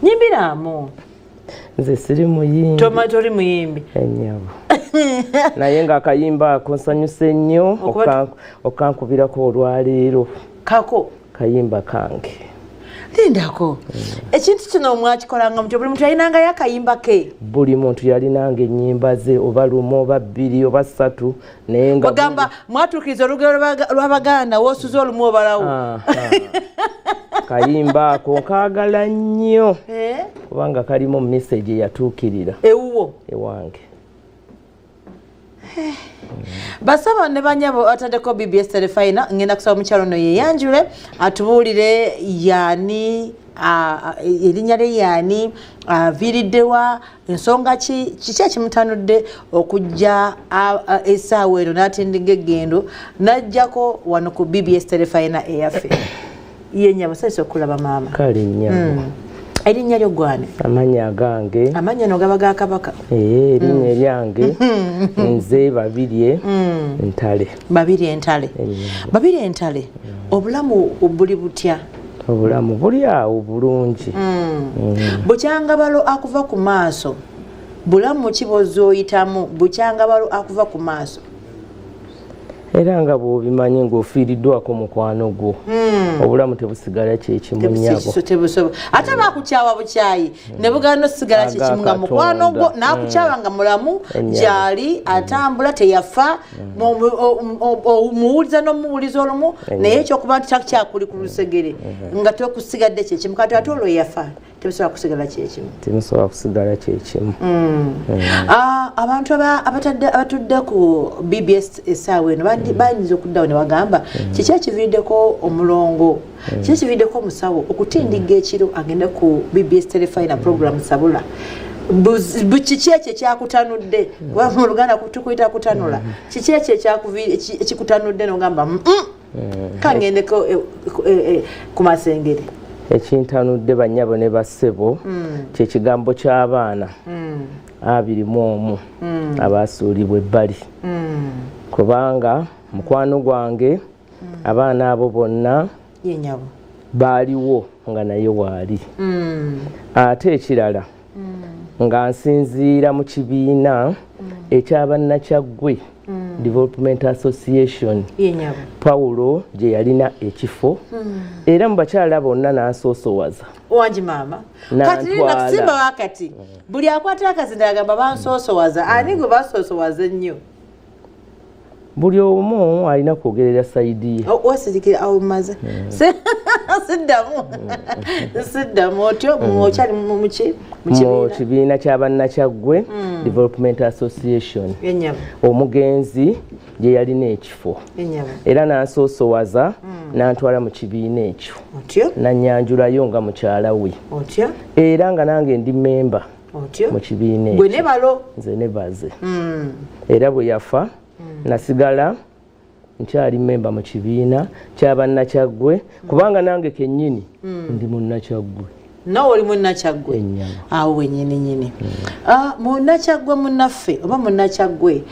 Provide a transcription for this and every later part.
Nyimbiramu. Nze siri muyimbi. Tomato li muyimbi. Ennyabo. Naye nga akayimba ako nsanyuse nnyo okankubirako olwaleero. Kako? Kayimba kange. Lindako. Ekintu kino mwakikolanga mutyo buli muntu yalinangayo akayimba ke. Buli muntu yalinanga ennyimba ze oba lumu oba bbiri oba ssatu naye nga bagamba mwatuukiriza olugero lw'Abaganda woosuze olumu obalawo. Kayimba ako nkaagala nnyo kubanga kalimu message yatuukirira ewuwo ewange. Basaba ne banyabo ataddeko BBS Terefayina ngenda kusaba mukyalo no yeyanjule atubuulire yani erinnya lye yani aviiriddewa ensonga kiki ekimutanudde okujja essaawa eno n'atindiga eggendo n'ajjako wano ku BBS Terefayina eyaffe. Ye nnyabo sanyusa okulaba maama. Kale nnyabo. Erinnya lyo gwane? Amanya agange. Amanya no gaba ga Kabaka. Erinnya eryange nze Babirye Ntale. Babirye Ntale. Babirye Ntale. Obulamu buli butya? Obulamu buli awo bulungi. Bukyangabalo akuva ku maaso. Bulamu ki bw'ozooyitamu bukyangabalo akuva ku maaso? Era nga bw'obimanyi ng'ofiiriddwako mukwano gwo obulamu tebusigala kyekimu nnyabo. Ate baakukyawa bukyayi ne bugaana osigala kyekimu nga mukwano gwo n'akukyawa nga mulamu gy'ali atambula teyafa muwuliza n'omuwuliza olumu naye ekyokuba nti takyakuli ku lusegere nga tokusigadde kyekimu kati ate olwo yafa tebisobola kusigala kyekimu. Tebisobola kusigala kyekimu. Abantu abatudde ku BBS essaawa eno bayinza okuddawo ne bagamba kiki ekiviiriddeko omulongo kiki ekiviiriddeko omusawo okutindiga ekiro agende ku BBS Terefayina program Sabula. Kiki ekyo ekyakutanudde mu Luganda tukuyita kutanula kiki ekyo ekikutanudde nogamba kangendeko ku Masengere. Ekintanudde bannyabo ne bassebo kyekigambo ky'abaana 21 abaasuulibwa ebbali kubanga mukwano gwange abaana abo bonna baaliwo nga naye waali. Ate ekirala nga nsinziira mu kibiina eky'Abannakyaggwe Development Association Paulo gye yalina ekifo era mu bakyala bonna n'ansoosowaza. Wangi maama kati nakusimba wakati buli akwata akazinda agamba bansoosowaza ani gwe basoosowaza ennyo? Buli omu alina kwogerera sayidi ye. Wasirikira awo maze siddamu otyo okyali mu kibiina ky'Abannakyaggwe Development Association omugenzi gye yalina ekifo era n'ansoosowaza n'antwala mu kibiina ekyo n'annyanjulayo nga mukyala we era nga nange ndi memba mu kibiina ekyo nze nebaze era bwe yafa nasigala nkyali memba mu kibiina ky'Abannakyaggwe kubanga nange kennyini ndi munnakyaggwe. Nawe oli munnakyaggwe awo wennyini munnakyaggwe munnaffe oba munnakyaggwe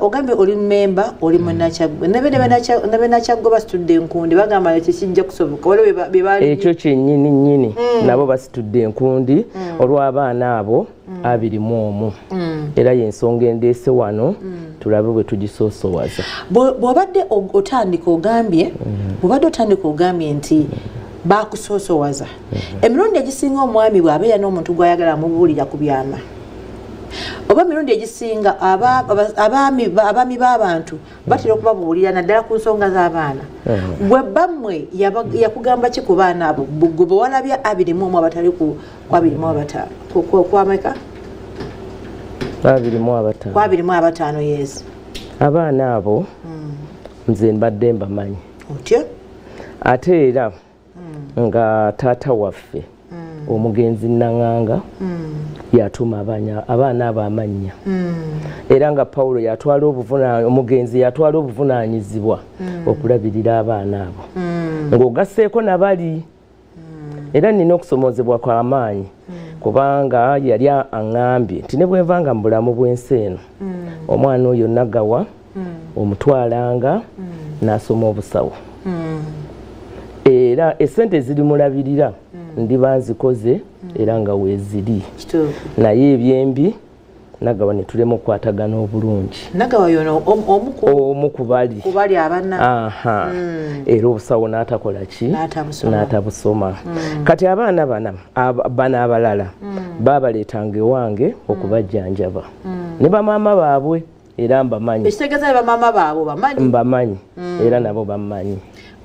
ogambye oli memba oli munnakyaggwe ne bannakyaggwe basitudde enkundi bagamba tekijja kusoboka waliwo bebaali ekyo kyennyini nabo basitudde enkundi olw'abaana abo 21 era y'ensonga endeese wano tulabe bwe tugisoosowaza. Bw'obadde otandika ogambye nti bakusoosowaza emirundi egisinga omwami bw'abeera n'omuntu gw'ayagala amubuulira ku byama oba emirundi egisinga abaami b'abantu batera okubabuulira naddala ku nsonga z'abaana gwe bammwe yakugamba ki ku baana abo gwe bwe walabya 21 abatali ku 25 kwameka 25 yesu abaana abo nze mbadde mbamanyi otyo ate era nga taata waffe omugenzi Nanganga yatuma abaana abo amannya era nga Paulo omugenzi yatwala obuvunaanyizibwa okulabirira abaana abo ng'ogasseeko nabali era nina okusomoozebwa kw'amaanyi kubanga yali aŋŋambye nti ne bwe nvanga mu bulamu bw'ensi eno omwana oyo nagawa omutwalanga n'asoma obusawo era era essente ziri mulabirira ndiba nzikoze era nga weeziri naye ebyembi nagawa ne tulema okukwatagana obulungi nagawa yono omu kubali abana era obusawo n'atakola ki n'atabusoma kati abaana bana abalala baabaleetanga ewange okubajjanjaba ne bamaama baabwe era mbamanyi era nabo bammanyi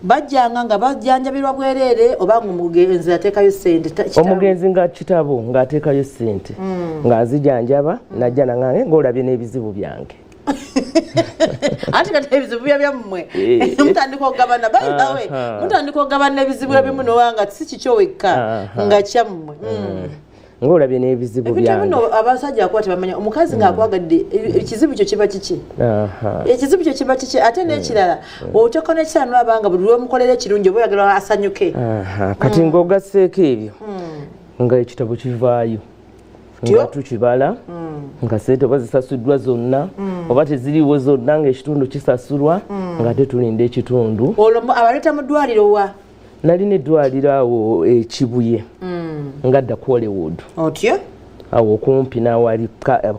bajjanga nga bajjanjabirwa bwereere oba omugenzi ateekayo ssente omugenzi nga kitabo ng'ateekayo ssente nga nzijanjaba najja nangange ng'olabye n'ebizibu byange anti kati ebizibu byammwe mutandika okugabana bayibawe mutandika okugabana ebizibu ebimu nowanga si kikyo wekka nga kyammwe ng'olabye n'ebizibu byange abasajja akwate bamanya omukazi ng'akwagadde ekizibu kyo kiba kiki ekizibu kyo kiba kiki ate n'ekirala otoka n'ekisaanula abanga buli lwomukolera ekirungi oba oyagala asanyuke kati ng'ogasseeko ebyo nga ekitabo kivaayo nga tukibala nga sente oba zisasuddwa zonna oba teziriiwo zonna ng'ekitundu kisasulwa nga tetulinda ekitundu olwo abaleeta mu ddwaliro wa nalina eddwaliro awo ekibuye ngadda Hollywood otyo awo okumpi n'awali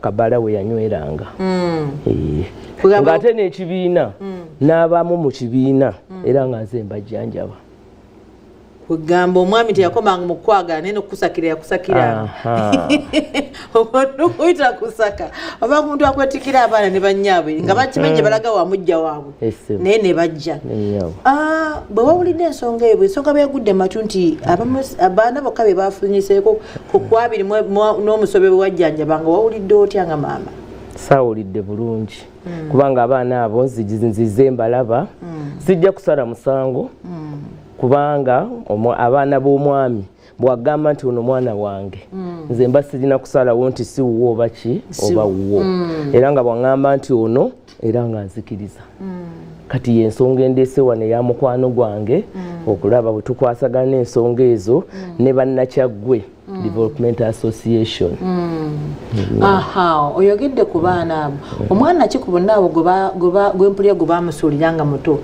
kabala we yanyweranga ng'ate n'ekibiina n'abamu mu kibiina era nga nze mbajjanjaba kugamba omwami teyakomanga mu kwagala naye nokusakira yakusakira okuyita kusaka oba omuntu akwetikira abaana ne bannyaabwe nga bakimenye balaga wamujja waabwe naye ne bajja bwe wawulidde ensonga ebyo ensonga bwegudde matu nti abaana bokka be bafunyiseeko ku 20 n'omusobe bwe wajjanjaba nga wawulidde otya nga maama saawulidde bulungi kubanga abaana abo nzize mbalaba sijja kusala musango kubanga abaana b'omwami bwagamba nti ono mwana wange nze mba sirina kusalawo nti si wuwo oba ki oba wuwo era nga bwagamba nti ono era nga nzikiriza kati yensonga endeese wano eya mukwano gwange okulaba bwe tukwasagana ensonga ezo ne bannakyaggwe Development Association. Oyogedde ku baana abo omwana ki ku bonna abo gwempulira gwe bamusuuliranga muto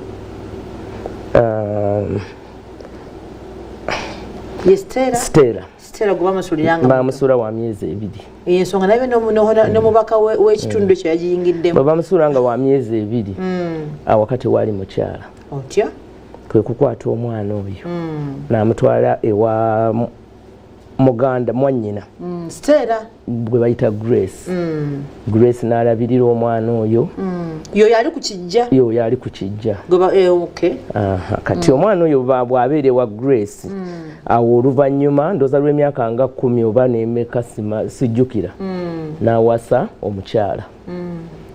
Stella gwe bamusuuliranga bamusuula wa myezi 2 ensonga naye n'omubaka w'ekitundu ekyo yagiyingiddemu bamusuulanga wa myezi 2 awakati waali mukyala otya kwe kukwata omwana oyo n'amutwala ewa muganda mwannyina Stella gwe bayita Grace n'alabirira omwana oyo yo yali ku kijja kati omwana oyo bw'abeera ewa Grace awo oluvannyuma ndooza lw'emyaka nga 10 oba n'emeka sijjukira n'awasa omukyala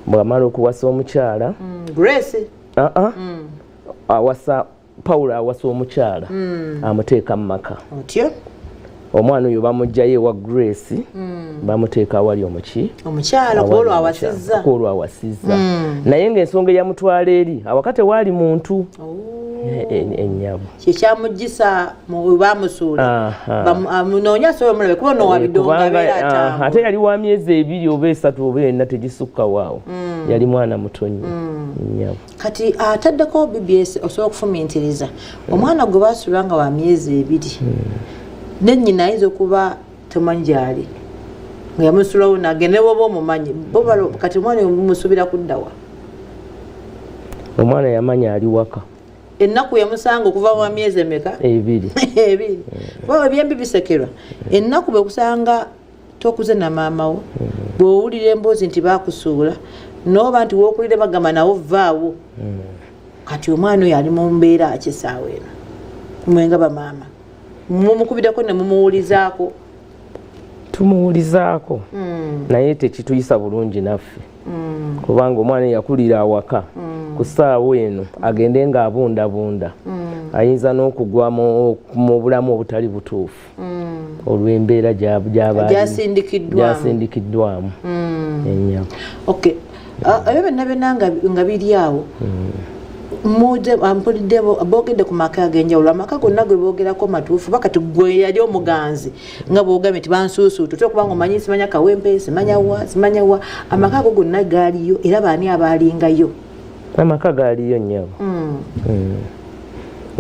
bw'amala okuwasa omukyala Grace awasa Paulo awasa omukyala amuteeka mu maka omwana oyo bamugjayo ewa Grace bamuteeka awali omukyala kwolwo awasizza naye ng'ensonga eyamutwala eri awakati waali muntu ennyabo kyekyamugisa bamusuula munoonya asobola omulabe kuba noowabidonga ate yali wa myezi 2 oba 3 oba 4 tegisukka waawo yali mwana mutonyi ennyabo kati ataddeko BBS osobola okufumintiriza omwana gwe basuula nga wa myezi 2 nennyina ayinza okuba tomanyi gyali nga yamusulawo nagende boba omumanyi kati omwana musuubira kuddawa omwana yamanya ali waka ennaku yamusanga okuva mu myezi emeka 2 ebyembi bisekerwa ennaku bekusanga tokuze na maama wo bw'owulira emboozi nti bakusuula n'oba nti wookulire bagamba nawo vaawo kati omwana oyo ali mu mbeera akisaawa eno mwenga bamaama mumukubiddeko ne mumuwulizaako tumuwulizaako naye tekituyisa bulungi naffe kubanga omwana yakulira awaka ku ssaawa eno agende ng'abundabunda ayinza n'okugwa mu bulamu obutali butuufu olw'embeera gyasindikiddwamu ennyabo ebyo byonna byonna nga biri awo muje ampulidde boogedde ku maka ag'enjawulo amaka gonna gwe boogerako matuufu bakati gwe yali omuganzi nga bwogambye nti bansuusuutu kubanga omanyi simanya kawempe simanya wa amaka ago gonna gaaliyo era baani abaalingayo amaka gaaliyo nnyabo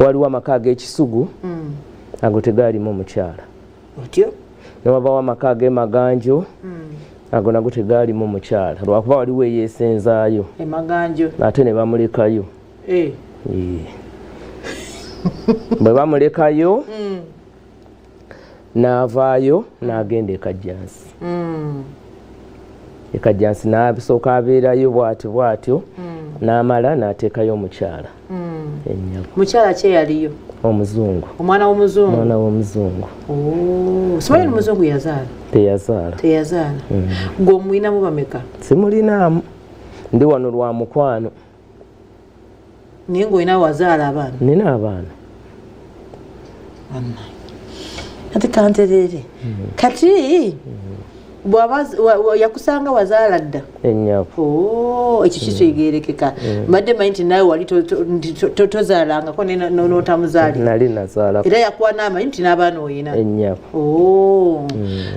waliwo amaka ag'ekisugu ago tegaalimu omukyala otyo ne wabawo amaka ag'emaganjo ago nago tegaalimu omukyala lwakuba waliwo eyeesenzaayo emaganjo ate ne bamulekayo bwe bamulekayo n'avaayo n'agenda ekajjansi ekajjansi n'asooka abeerayo bw'atyo n'amala n'ateekayo omukyala ennyabo mukyala kye yaliyo omuzungu omwana w'omuzungu simanyi omuzungu yazaala teyazaala gwe omulinamu bameka simulinaamu ndi wano lwa mukwano naye ng'olina wazaala abaana nina abaana ate kanterere kati yakusanga wazaala dda ennyabo ekyo kitegeerekeka mbadde manyi nti naawe wali tozaalangako n'otamuzaalira nali nazaala era yakuwa n'amanyi nti n'abaana oyina ennyabo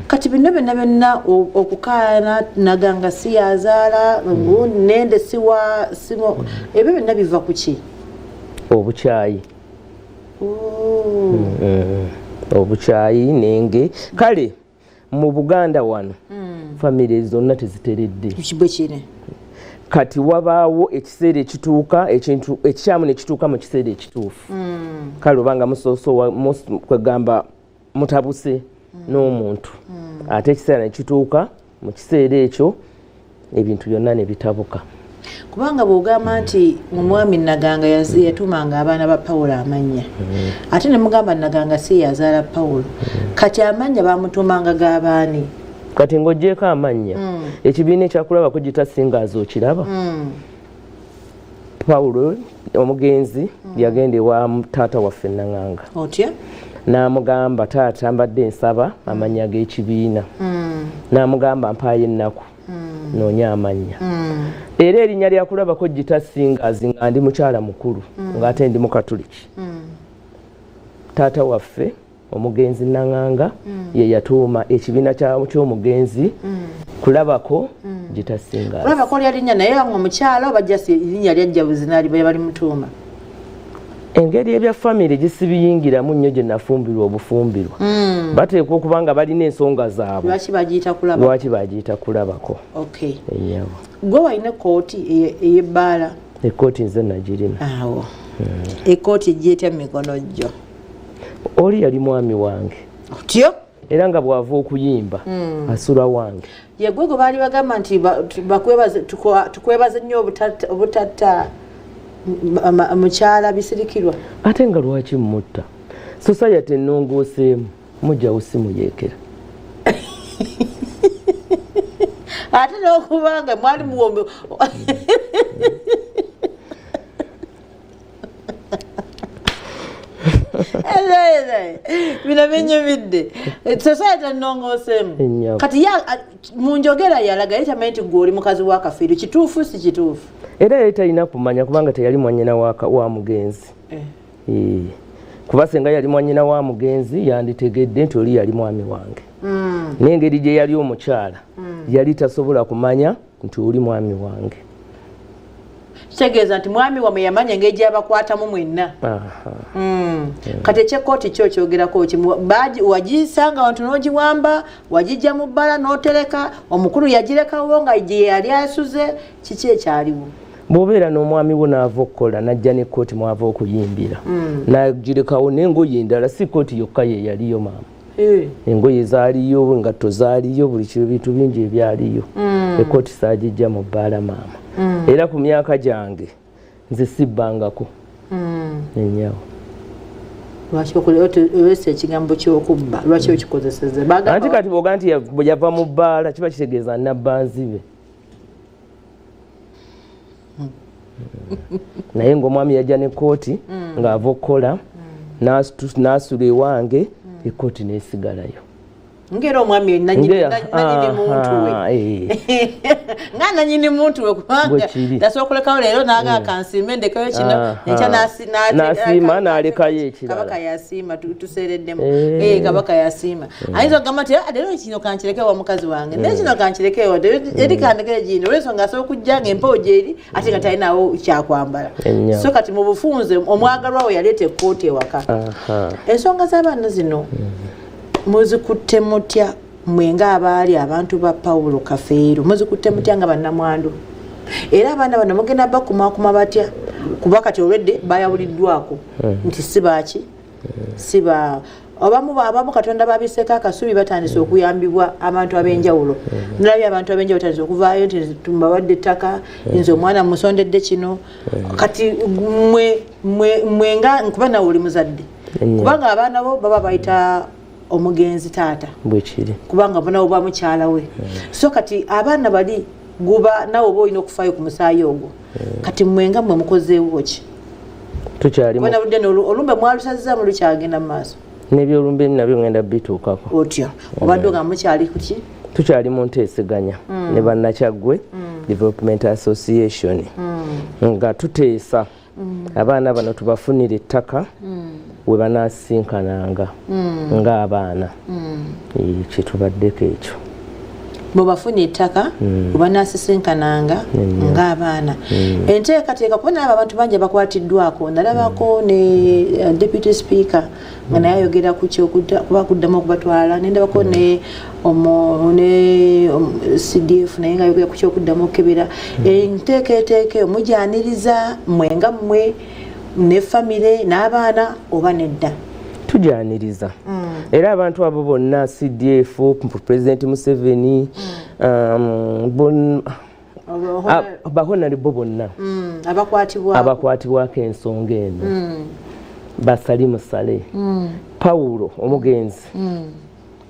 kati bino byonna okukaana naganga si yazaala nende simo ebyo byonna biva ku ki obukyayi obukyayi nenge kale mu Buganda wano famire zonna teziteredde kati wabaawo ekiseera ekituuka ekintu ekikyamu ne kituuka mu kiseera ekituufu kale obanga musooso kwegamba mutabuse n'omuntu ate ekiseera ne kituuka mu kiseera ekyo ebintu byonna ne bitabuka kubanga bw'ogamba nti omwami Naganga yatumanga abaana ba Pawulo amannya ate ne mugamba Naganga si yazaala Pawulo kati amannya bamutumanga g'abaani kati ng'oggyeko amannya ekibiina ekyakulabako gitasinga azookiraba Pawulo omugenzi yagenda ewa taata waffe Naganga otya n'amugamba taata mbadde nsaba amannya g'ekibiina n'amugamba mpaayo ennaku noonya amannya era erinnya lyakulabako gitasinga azinga ndi mukyala mukulu ng'ate ndi mukatuliki taata waffe omugenzi Naganga ye yatuuma ekibiina ky'omugenzi kulabako gitasinga kulabako lya linnya naye nga omukyala oba jasi linnya lyajja buzinaali bwe bali mutuuma engeri ebya famire gisibiyingiramu nnyo gye nafumbirwa obufumbirwa bateekwa okuba nga balina ensonga zaabwe lwaki bagiyita kulabako ennyabo gwe walina ekooti ey'ebbaala ekooti nze nagirina awo ekooti egyetya mikono gyo oli yali mwami wange otyo era nga bw'ava okuyimba asula wange yegwe gwe baali bagamba nti tukwebaze nnyo obutatta mukyala bisirikirwa ate nga lwaki mutta society ennongooseemu mujjawo simuyeekera ate n'okubanga mwali muwombe bino binyumidde society ennongooseemu kati munjogera yalaga ye tamanyi nti gwe oli mukazi wa kafiiri kituufu si kituufu era yali talina kumanya kubanga teyali mwannyina wa mugenzi kuba senga yali mwannyina wa mugenzi yanditegedde nti oli yali mwami wange n'engeri gye yali omukyala yali tasobola kumanya nti oli mwami wange kitegeeza nti mwami wamwe yamanya engeri gyabakwatamu mwenna kati ekyekooti kyo kyogerako wagisanga wantu n'ogiwamba wagijja mu bbala n'otereka omukulu yagirekawo nga gye yali asuze kiki ekyaliwo bw'obeera n'omwami wo n'ava okukola n'ajja n'ekkooti mwava okuyimbira n'agirekawo n'engoye endala si kkooti yokka ye yaliyo maama engoye zaaliyo engatto zaaliyo buli bintu bingi ebyaliyo ekkooti saagijja mu bbaala maama era ku myaka gyange nze sibbangako enyawo lwaki olwesa ekigambo ky'okubba lwaki okikozesezza anti kati bwoga nti yava mu bbaala kiba kitegeeza nabbanzibe naye ng'omwami yajja n'ekkooti ng'ava okukola n'asula ewange ekkooti n'esigalayo ngero omwami nanyini muntu we ngana nyini muntu we kubanga tasokoleka lero naga kansimbe ndekayo kino ncha nasima nalekayo ekirala kabaka yasima tusereddemu kabaka yasima ayizo gamati lero kino kanchireke wa mukazi wange ne kino kanchireke wa eri kandekere jino leso ngaso kujjanga empoje eri ate nga talinawo kyakwambala so kati mu bufunze omwagalwa we yalete kote waka ensonga z'abaana zino muzikutte mutya mwenga abaali abantu ba Paulo Kafeero muzikutte mutya nga bannamwandu era abaana bano mugenda bakumakuma batya kuba kati olwedde bayawuliddwako nti sibaki siba abamu Katonda babiseka akasubi batandise okuyambibwa abantu ab'enjawulo nalabye abantu ab'enjawulo batandise okuvaayo nti tumbawadde ettaka nze omwana musondedde kino kati mwenga nkuba nawe oli muzadde kubanga abaana bo baba bayita omugenzi taata bwekiri kubanga bona oba mukyala we so kati abaana bali guba nawe oba olina okufaayo ku musaayi ogwo kati mwenga mwe mukozeewo ki tukyalimu bona budde olumbe mwalusazza mu lukyagenda mu maaso n'ebyolumbe nabyo ngenda bituukako otya obadde nga mukyali kuki tukyali mu nteeseganya ne Bannakyaggwe Development Association nga tuteesa abaana bano tubafunire ettaka we banaasinkananga ng'abaana kyetubaddeko ekyo bwebafuna ettaka we banaasisinkananga ng'abaana enteekateeka kuba nalaba abantu bangi abakwatiddwako nalabako ne deputy speaker nga naye ayogera ku kuba kuddamu okubatwala nendabako ne CDF naye nga ayogera ku kyokuddamu okukebera enteeketeeke mujyaniriza mwenga mmwe ne famire n'abaana oba nedda tujaniriza era abantu abo bonna CDF President Museveni bahonalibo bonna abakwatibwako ensonga eno basali musale Paulo omugenzi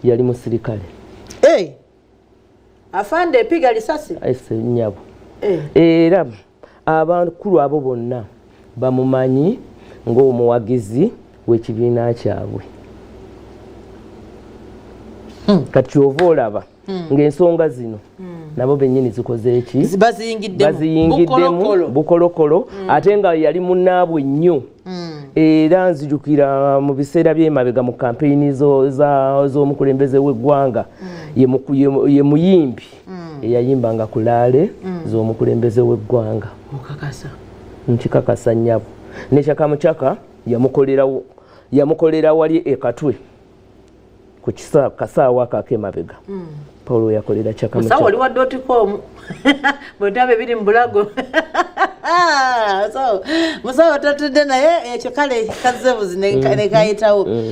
yali musirikale afande epiga lisasi nyabo era abakulu abo bonna bamumanyi ng'omuwagizi w'ekibiina kyabwe kati ova olaba ng'ensonga zino nabo bennyini zikoze eki baziyingiddemu bukolokolo ate nga yali munnaabwe nnyo era nzijukira mu biseera by'emabega mu kampeyini z'omukulembeze w'eggwanga ye muyimbi eyayimbanga ku laale z'omukulembeze w'eggwanga nkikakasa nnyabo ne Kyaka Mukyaka yamukolera wali ekatwe ku kasaawa ak'emabega Paulo yakolera Kyaka Mukyaka musawo waliwa.com bwetabe biri mu bulago musawo tatudde naye ekyo kale kazebuzi ne kayitawo